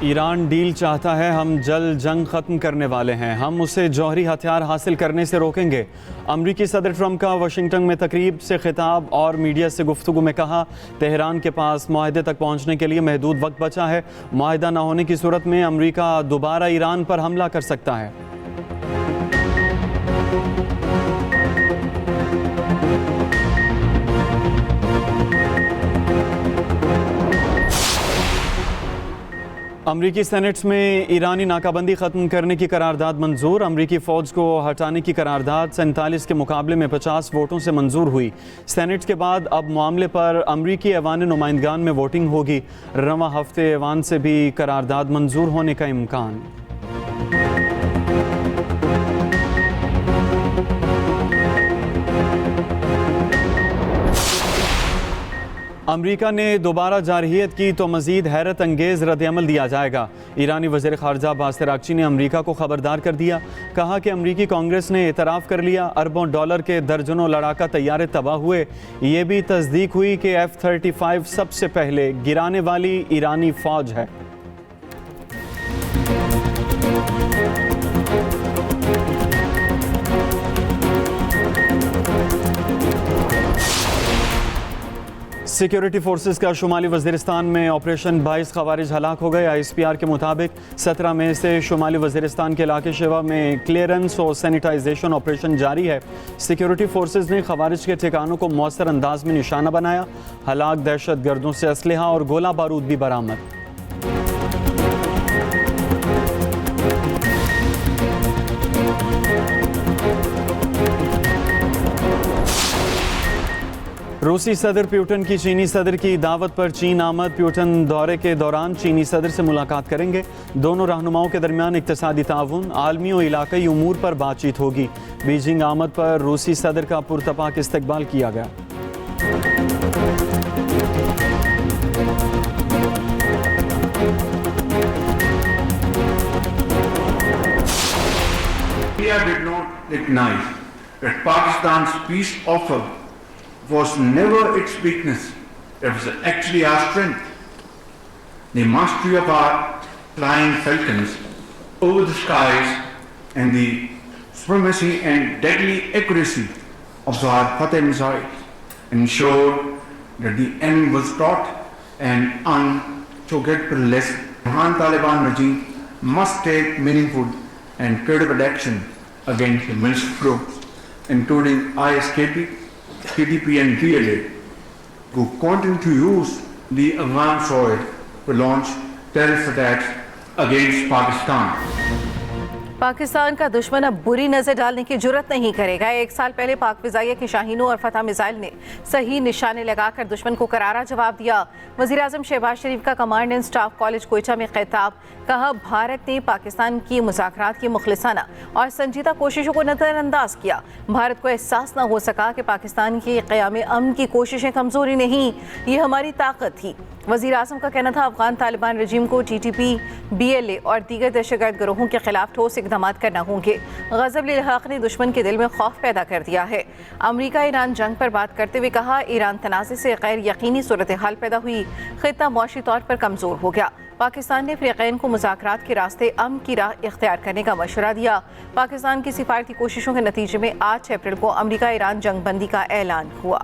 Iran deal चाहता है, हम जल्द जंग ख़त्म करने वाले हैं, हम उसे जौहरी हथियार हासिल करने से रोकेंगे। अमरीकी सदर ट्रंप का वाशिंगटन में तकरीब से खिताब और मीडिया से गुफ्तगू में कहा, तेहरान के पास मुआहदे तक पहुंचने के लिए महदूद वक्त बचा है। मुआहदा न होने की सूरत में अमरीका दोबारा ईरान पर हमला कर सकता है। अमरीकी सेनेट में ईरानी नाकाबंदी ख़त्म करने की करारदाद मंजूर। अमरीकी फ़ौज को हटाने की करारदाद 47 के मुकाबले में 50 वोटों से मंजूर हुई। सेनेट के बाद अब मामले पर अमरीकी ऐवान नुमाइंदगान में वोटिंग होगी। रवां हफ्ते ऐवान से भी करारदाद मंजूर होने का इम्कान। अमरीका ने दोबारा जारहियत की तो मज़ीद हैरत अंगेज़ रद्द-ए-अमल दिया जाएगा। ईरानी वज़ीर ख़ारजा अब्बास अराग़ची ने अमरीका को ख़बरदार कर दिया। कहा कि अमरीकी कांग्रेस ने एतराफ़ कर लिया, अरबों डॉलर के दर्जनों लड़ाका तैयारे तबाह हुए। ये भी तस्दीक हुई कि F-35 सबसे पहले गिराने वाली ईरानी फ़ौज है। सिक्योरिटी फोर्सेस का शुमाली वज़ीरिस्तान में ऑपरेशन 22 ख़वारिज हलाक हो गए। ISPR के मुताबिक 17 मई से शुमाली वज़ीरिस्तान के इलाके शेवा में क्लियरेंस और सैनिटाइजेशन ऑपरेशन जारी है। सिक्योरिटी फोर्सेस ने ख़वारिज के ठिकानों को मौसर अंदाज में निशाना बनाया। हलाक दहशत गर्दों से असलहा और गोला बारूद भी बरामद। रूसी सदर प्यूटन की चीनी सदर की दावत पर चीन आमद। प्यूटन दौरे के दौरान चीनी सदर से मुलाकात करेंगे। दोनों रहनुमाओं के दरमियान इक्तिसादी ताउन, आलमी और इलाकाई उमूर पर बातचीत होगी। बीजिंग आमद पर रूसी सदर का पुरतपाक इस्तकबाल किया गया। India did not recognize that Pakistan's peace offer was never its weakness, it was actually our strength. The mastery of our flying falcons over the skies and the supremacy and deadly accuracy of our Fateh missiles ensured that the end was taught and unforgettable lesson. The Taliban regime must take meaningful and credible action against the militant groups, including ISKP, KTP and DLA, who continue to use the Afghan soil to launch terrorist attacks against Pakistan. Pakistan का दुश्मन अब बुरी नजर डालने की जुर्रत नहीं करेगा। 1 साल पहले पाक फिजाइया के शाहीनों और फतह मिसाइल ने सही निशाने लगाकर दुश्मन को करारा जवाब दिया। वज़ीर आज़म शहबाज शरीफ का command and staff college Quetta में खिताब। कहा, भारत ने पाकिस्तान की मुज़ाकरात की मुखलिसाना और संजीदा कोशिशों को नज़रअंदाज किया। भारत को एहसास न हो सका कि पाकिस्तान की क़याम अमन की कोशिशें कमज़ोरी नहीं, ये हमारी ताकत थी। वज़ीर आज़म का कहना था, अफ़गान तालिबान रजीम को TTP, BLA और दीगर दहशतगर्द गिरोहों के खिलाफ ठोस इक़दाम करना होंगे। गज़ब लिहाक़ ने दुश्मन के दिल में खौफ पैदा कर दिया है। अमरीका ईरान जंग पर बात करते हुए कहा, ईरान तनाज़े से गैर यकीनी सूरत हाल पैदा हुई, ख़ित्ता मुआशी तौर पर कमज़ोर हो गया। पाकिस्तान ने फ़रीक़ैन को मुज़ाकरात के रास्ते अमन की राह इख्तियार करने का मशवरा दिया। पाकिस्तान की सिफारती कोशिशों के नतीजे में 8 अप्रैल को अमरीका ईरान जंग बंदी का ऐलान हुआ।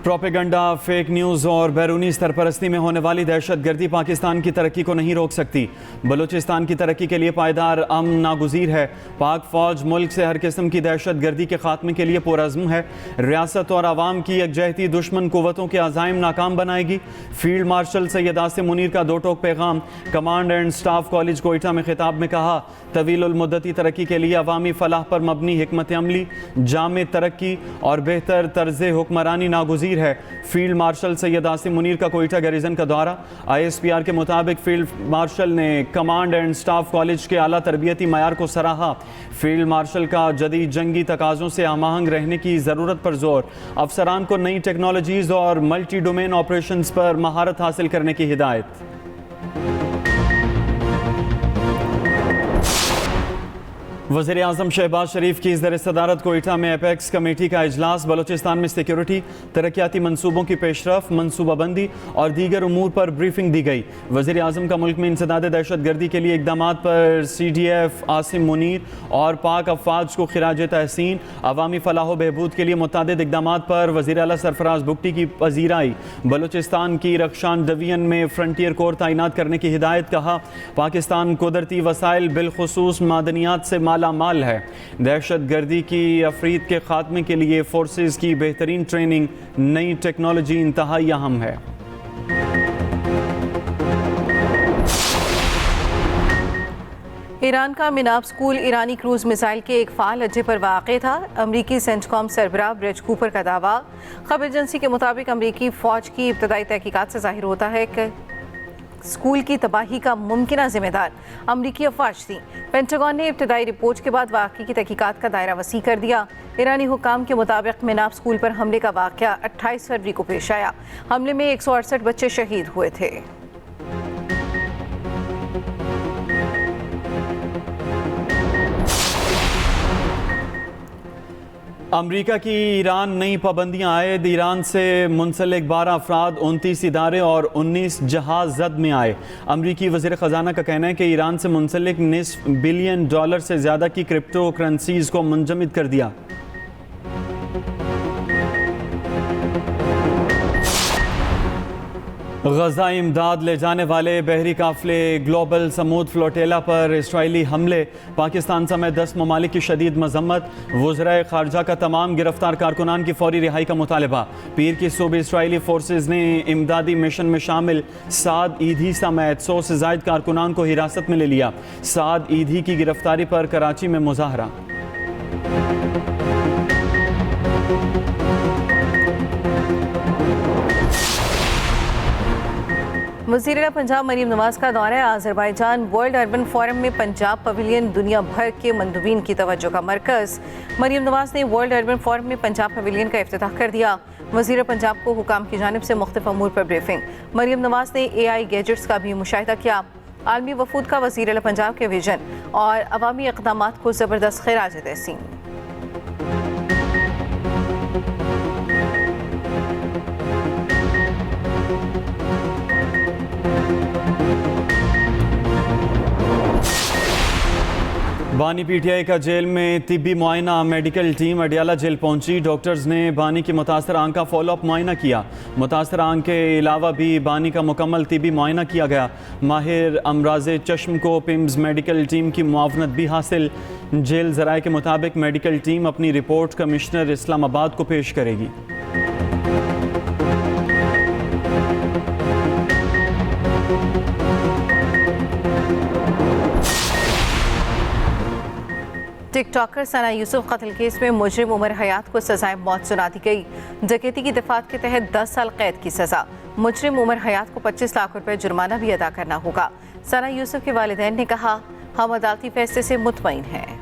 प्रोपेगंडा, फेक न्यूज़ और बैरूनी सरपरस्ती में होने वाली दहशतगर्दी पाकिस्तान की तरक्की को नहीं रोक सकती। बलूचिस्तान की तरक्की के लिए पायदार अमन नागुज़ीर है। पाक फ़ौज मुल्क से हर किस्म की दहशतगर्दी के खात्मे के लिए पुरअज़्म है। रियासत और आवाम की यकजहती दुश्मन कुव्वतों के अज़ाइम नाकाम बनाएगी। फील्ड मार्शल सैयद आसिम मुनीर का 2 टोक पैगाम। Command and staff college Quetta में खिताब में कहा, तवील मुद्दती तरक्की के लिए अवामी फलाह पर मबनी हिकमत अमली, जामे तरक्की और बेहतर तर्ज़ हुक्मरानी नागुज़ीर है। फील्ड मार्शल सैयद आसिम मुनीर का कोयटा गैरिजन का दौरा। ISPR के मुताबिक फील्ड मार्शल ने कमांड एंड स्टाफ कॉलेज के आला तरबियती मयार को सराहा। फील्ड मार्शल का जदीद जंगी तकाज़ों से आहंग रहने की ज़रूरत पर जोर। अफसरान को नई टेक्नोलॉजीज़ और मल्टी डोमेन ऑपरेशंस पर महारत हासिल करने की हिदायत। वज़ीर आज़म शहबाज शरीफ की ज़र सदारत कोयटा में एपेक्स कमेटी का इजलास। बलोचिस्तान में सिक्योरिटी, तरक्याती मनसूबों की पेशरफ, मनसूबाबंदी और दीगर उमूर पर ब्रीफिंग दी गई। वज़ीर आज़म का मुल्क में इंसदाद दहशत गर्दी के लिए इकदाम पर CDF आसिम मुनीर और पाक अफवाज को खिराज तहसीन। अवामी फलाह बहबूद के लिए मुतअद्दिद इकदाम पर वज़ीर आला सरफराज बुगटी की पजीराई। बलोचिस्तान की रक्षान डिवीजन में फ्रंटियर कोर तैनात करने की हिदायत। कहा, पाकिस्तान कुदरती वसाइल बिलखुसूस मादनियात से माला माल है। दहशत गर्दी की अफरीद के खात्मे के लिए फोर्सेस की बेहतरीन ट्रेनिंग, नई टेक्नोलॉजी इंतहाई अहम है। ईरान का मिनाब स्कूल ईरानी क्रूज मिसाइल के एक फाल अड्डे पर वाक़ था। अमरीकी सेंटकॉम सरबराह ब्रिज कूपर का दावा। खबर एजेंसी के मुताबिक अमरीकी फ़ौज की इब्तदाई तहकीकात से जाहिर होता है कि स्कूल की तबाही का मुमकिना जिम्मेदार अमरीकी अफवाज थी। पेंटागन ने इब्तदाई रिपोर्ट के बाद वाक़े की तहकीकात का दायरा वसी कर दिया। ईरानी हुकाम के मुताबिक मिनाब स्कूल पर हमले का वाक़या 28 फरवरी को पेश आया। हमले में 168 बच्चे शहीद हुए थे। अमरीका की ईरान नई पाबंदियां आयद। ईरान से मुंसलिक 12 अफराद, 29 इदारे और 19 जहाज जद में आए। अमरीकी वज़ीर ख़जाना का कहना है कि ईरान से मुंसलिक $1.5 बिलियन से ज़्यादा की क्रिप्टो करेंसीज को मुंजमद कर दिया। गजा इमदाद ले जाने वाले बहरी काफिले ग्लोबल समूद फ्लोटेला पर इसराइली हमले। पाकिस्तान समेत 10 ममालिक की शदीद मजम्मत। वज़राए खारजा का तमाम गिरफ्तार कारकुनान की फौरी रिहाई का मुतालबा। पीर की सूबे इसराइली फोर्सेज ने इमदादी मिशन में शामिल साद ईदी समेत 100 से ज़ायद कारकुनान को हिरासत में ले लिया। साद ईदी की गिरफ्तारी पर कराची में मुजाहरा। वज़ीर पंजाब मरीम नवाज का दौरा। आज़रबाईजान वर्ल्ड अर्बन फोरम में पंजाब पवेलियन दुनिया भर के मंदुबीन की तवज्जो का मरकज़। मरीम नवाज ने वर्ल्ड अर्बन फोरम में पंजाब पवेलियन का इफ्तिताह कर दिया। वज़ीर पंजाब को हुकाम की जानिब से मुख्तलिफ अमूर पर ब्रीफिंग। मरीम नवाज ने AI गैजेट्स का भी मुशाहिदा किया। आलमी वफूद का वज़ीर पंजाब के विजन और अवामी इक़दामात को ज़बरदस्त खिराज तहसीन। बानी PTI का जेल में तिब्बी मुआयना। मेडिकल टीम अडियाला जेल पहुंची। डॉक्टर्स ने बानी की मुतासर आंख का फॉलोअप मुआयना किया। मुतासर आंख के अलावा भी बानी का मुकम्मल तिब्बी मुआयना किया गया। माहिर अमराज़े चश्म को पिम्स मेडिकल टीम की मुआवनत भी हासिल। जेल ज़राए के मुताबिक मेडिकल टीम अपनी रिपोर्ट कमिश्नर इस्लामाबाद को पेश करेगी। टिकटॉकर सना यूसुफ कत्ल केस में मुजरिम उमर हयात को सजाए मौत सुना दी गई। डकैती की दफात के तहत 10 साल कैद की सजा। मुजरिम उमर हयात को 25 लाख रुपए जुर्माना भी अदा करना होगा। सना यूसुफ के वालिदैन ने कहा, हम अदालती फैसले से मुतमईन हैं।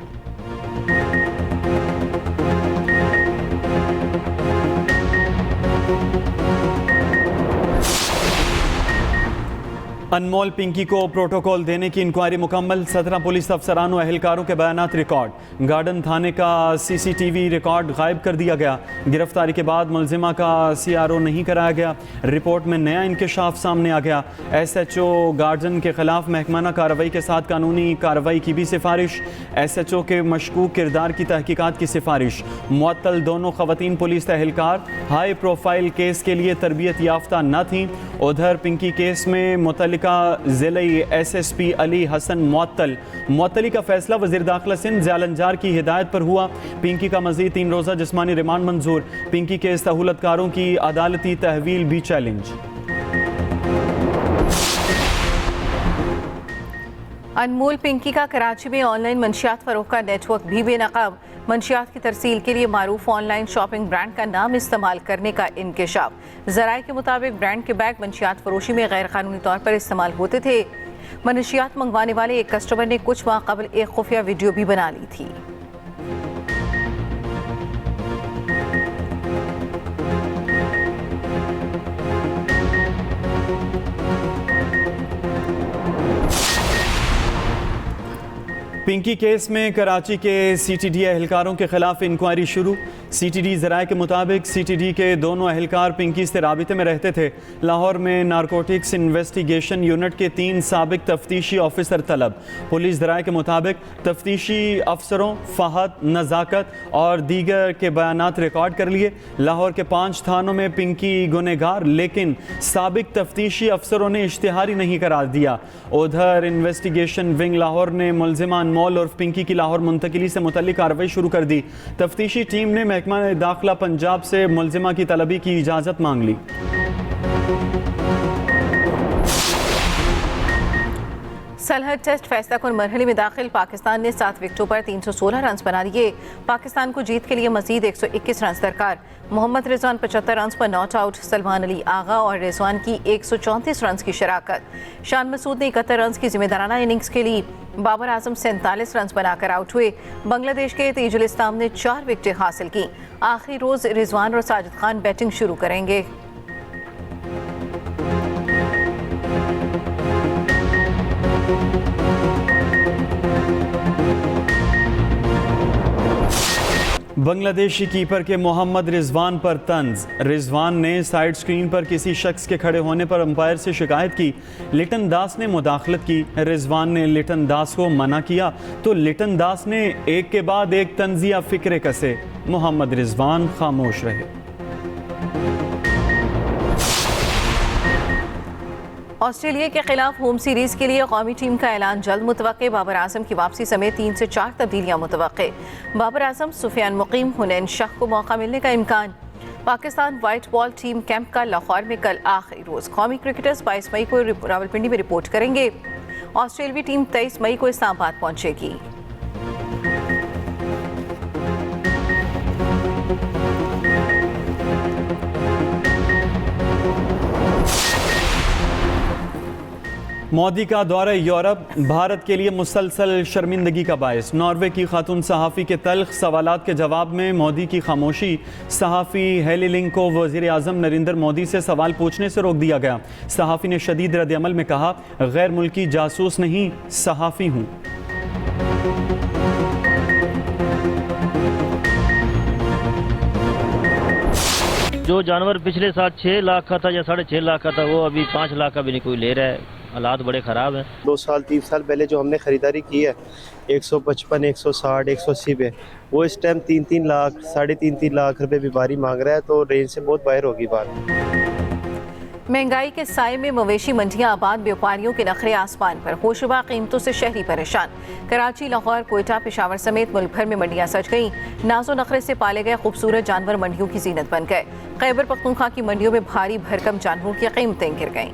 अनमोल पिंकी को प्रोटोकॉल देने की इंक्वायरी मुकम्मल। 17 पुलिस अफसरान और एहलकारों के बयानात रिकॉर्ड। गार्डन थाने का CCTV रिकॉर्ड गायब कर दिया गया। गिरफ्तारी के बाद मुलजिमा का CRO नहीं कराया गया। रिपोर्ट में नया इंकशाफ सामने आ गया। SHO गार्डन के खिलाफ महकमाना कार्रवाई के साथ कानूनी कार्रवाई की भी सिफारिश। SHO के मशकूक किरदार की तहकीकात की सिफारिश। मुअत्तल दोनों खवातीन पुलिस एहलकार हाई प्रोफाइल केस के लिए तरबियत याफ्ता न थी। उधर पिंकी केस में मुतल्लिका ज़िले SSP अली हसन मुअत्तली का फैसला वज़ीर दाखिला सिंध ज़ियालंजार की हिदायत पर हुआ। पिंकी का मज़ीद 3 रोज़ा जिस्मानी रिमांड मंजूर। पिंकी के सहूलतकारों की अदालती तहवील भी चैलेंज। अनमोल पिंकी का कराची में ऑनलाइन मंशियात फरोख्त का नेटवर्क भी बेनकाब। मंशियात की तरसील के लिए मारूफ ऑनलाइन शॉपिंग ब्रांड का नाम इस्तेमाल करने का इंकशाफ। ज़राए के मुताबिक ब्रांड के बैग मंशियात फरोशी में गैर कानूनी तौर पर इस्तेमाल होते थे। मंशियात मंगवाने वाले एक कस्टमर ने कुछ माह कबल एक खुफिया वीडियो भी बना ली थी। पिंकी केस में कराची के सीटीडी एहलकारों के खिलाफ इंक्वायरी शुरू। सीटीडी ज़राए के मुताबिक सीटीडी के दोनों एहलकार पिंकी से राबिते में रहते थे। लाहौर में नारकोटिक्स इन्वेस्टिगेशन यूनिट के 3 साबिक तफ्तीशी ऑफिसर तलब। पुलिस ज़राए के मुताबिक तफ्तीशी अफसरों फहद, नज़ाकत और दीगर के बयानात रिकॉर्ड कर लिए। लाहौर के 5 थानों में पिंकी गुनहगार, लेकिन साबिक तफ्तीशी अफसरों ने इश्तिहारी नहीं करार दिया। उधर इन्वेस्टिगेशन विंग लाहौर ने मुलजिमान मॉल और पिंकी की लाहौर मुंतकिली से मुतल्लिक कार्रवाई शुरू कर दी। तफ्तीशी टीम ने महकमा दाखिला पंजाब से मुलजिमा की तलबी की इजाज़त मांग ली। सलहट टेस्ट फैसला कुन मरहले में दाखिल पाकिस्तान ने 7 विकेटों पर 316 रन बना लिए। पाकिस्तान को जीत के लिए मजीद 121 रन दरकार। मोहम्मद रिजवान 75 रन पर नॉट आउट। सलमान अली आगा और रिजवान की 134 रन की शराकत। शान मसूद ने 71 रन की जिम्मेदाराना इनिंग्स के लिए। बाबर आजम 47 रन बनाकर आउट हुए। बांग्लादेश के तेजुल इस्लाम ने 4 विकेटें हासिल की। आखिरी रोज रिजवान और साजिद खान बैटिंग शुरू करेंगे। बांग्लादेशी कीपर के मोहम्मद रिजवान पर तंज। रिजवान ने साइड स्क्रीन पर किसी शख्स के खड़े होने पर अंपायर से शिकायत की। लिटन दास ने मुदाखलत की। रिजवान ने लिटन दास को मना किया तो लिटन दास ने एक के बाद एक तंजिया फिक्रे कसे। मोहम्मद रिजवान खामोश रहे। ऑस्ट्रेलिया के खिलाफ होम सीरीज के लिए कौमी टीम का ऐलान जल्द मुतवक्के। बाबर आजम की वापसी समेत 3 से 4 तब्दीलियां मुतवक्के। बाबर आजम, सुफियान मुकीम, हुनैन शाह को मौका मिलने का इम्कान। Pakistan white ball team camp का लाहौर में कल आखिरी रोज। कौमी क्रिकेटर्स 22 मई को रावलपिंडी में रिपोर्ट करेंगे। ऑस्ट्रेलियावी टीम 23 मई को इस्लामाबाद पहुंचेगी। मोदी का दौरा यूरोप भारत के लिए मुसलसल शर्मिंदगी का बायस। नॉर्वे की खातून सहाफ़ी के तल्ख सवालात के जवाब में मोदी की खामोशी। सहाफ़ी हेली लिंग को वज़ीर आज़म नरेंद्र मोदी से सवाल पूछने से रोक दिया गया। सहाफ़ी ने शदीद रद्द-ए-अमल में कहा, गैर मुल्की जासूस नहीं, सहाफ़ी हूँ। जो जानवर पिछले साल 6 लाख का था या 6.5 लाख का था, वो अभी 5 लाख का भी नहीं कोई ले रहा है। हालात बड़े ख़राब हैं। 2 साल 3 साल पहले जो हमने ख़रीदारी की है 155, 160, 180 पे, वो इस टाइम 3-3 लाख 3.5 लाख रुपए व्यापारी मांग रहा है, तो रेंज से बहुत बाहर होगी बात। महंगाई के साए में मवेशी मंडियां आबाद, व्यापारियों के नखरे आसमान पर। होशरुबा कीमतों से शहरी परेशान। कराची, लाहौर, कोयटा, पेशावर समेत मुल्क भर में मंडियां सज गईं। नाजो नखरे से पाले गए खूबसूरत जानवर मंडियों की जीनत बन गए। खैबर पख्तूनख्वा की मंडियों में भारी भरकम जानवरों की कीमतें गिर गईं।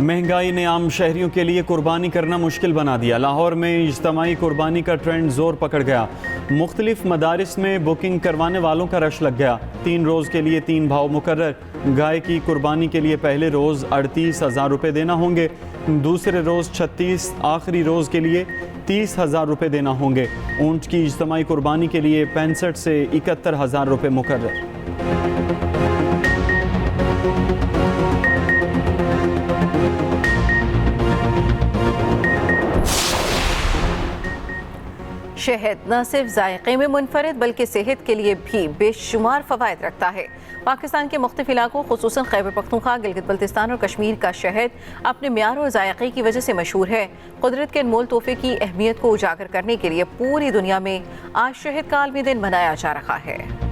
महंगाई ने आम शहरियों के लिए कुर्बानी करना मुश्किल बना दिया। लाहौर में इज्तमाई कुर्बानी का ट्रेंड जोर पकड़ गया। मुख्तलिफ मदारिस में बुकिंग करवाने वालों का रश लग गया। 3 रोज़ के लिए 3 भाव मुकर्रर। गाय की कुर्बानी के लिए पहले रोज़ 38,000 रुपये देना होंगे, दूसरे रोज़ 36, आखिरी रोज़ के लिए 30,000 रुपये देना होंगे। ऊँट की इज्तमाई कुर्बानी के लिए 65 से 71,000 रुपये मुकर्रर। शहद न सिर्फ जायके में मुनफरिद बल्कि सेहत के लिए भी बेशुमार फ़वाइद रखता है। पाकिस्तान के मुख्तलिफ इलाकों खुसूसन खैबर पख्तूनख्वा, गिलगित बल्तिस्तान और कश्मीर का शहद अपने म्यार और जायके की वजह से मशहूर है। कुदरत के अनमोल तोहफे की अहमियत को उजागर करने के लिए पूरी दुनिया में आज शहद का आलमी दिन मनाया जा रहा है।